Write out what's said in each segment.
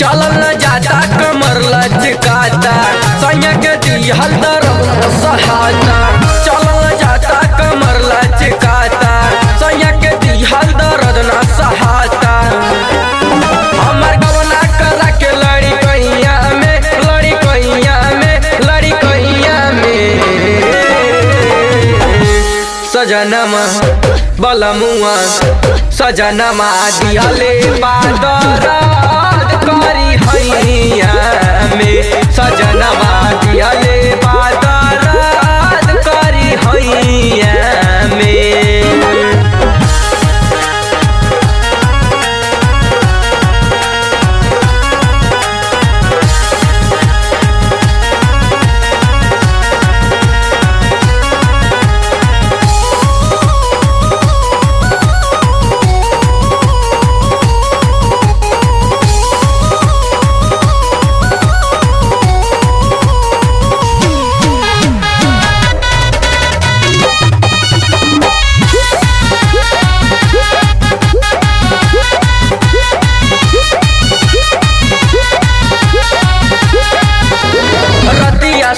चलल न जाता कमर लचकाता सैया के दिहल दर्द सहाता। चलल न जाता कमर लचकाता सैया के दिहल दर्द न सहाता। हमर गवना करा के लड़ी कैया में लड़ी कैया में लड़ी कैया में सजनमा बलमुआ सजनमा दिहले बादर करी हैया में सजनमा दिहले बादर करी हैया में।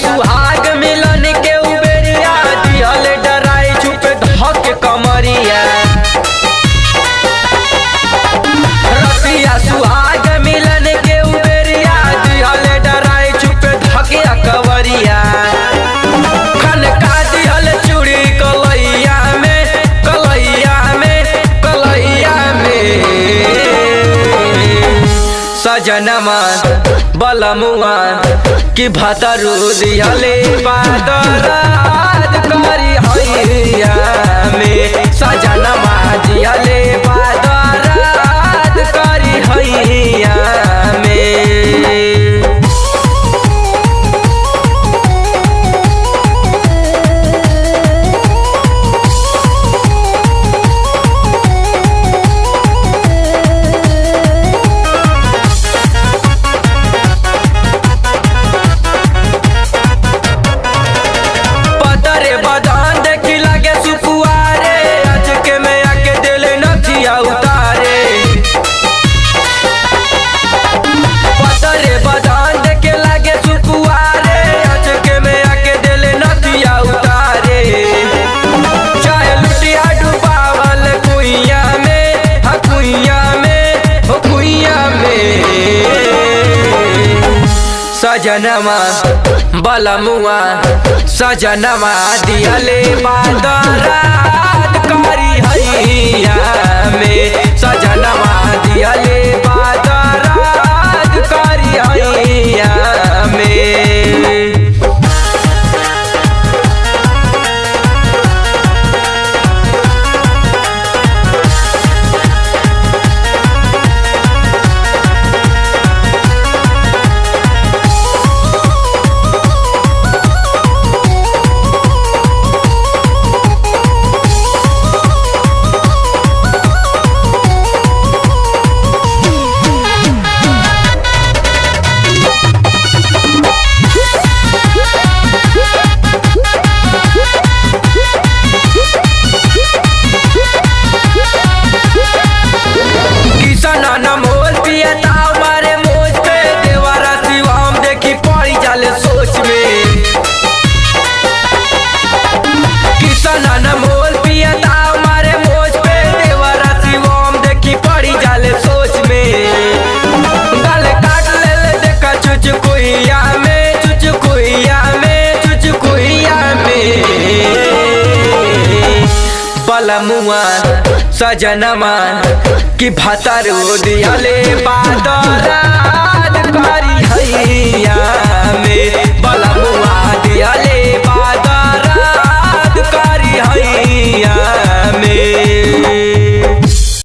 सुहाग मिलन के उबेरिया दिहल डराई छुप धक कमरिया। रतिया सुहाग मिलन के उबेरिया दिहल डराई छुप धक कवरिया। खनका दिहल चूड़ी कलैया में कलैया में कलैया में सजनमा बलमुआ कि भतरू दिहले बादर करी हैया में सजनमा दिहले बादर करी हैया में। बदान देखी लगे सुपुआरे अचके में आके दिल नथिया उतारे। पतरे बदान देखे लगे सुपुआरे अचके में आके दिल नथिया उतारे। चाहे लुटिया डुबावल कुइया में हा कुइया में हो कुइया में सजनमा बलमुआ सजनमा दिहले बादर करी हैया में सजनमा दिहले बादर करी हैया में। बलमुआ सजनमा कि भतरू दिहले बादर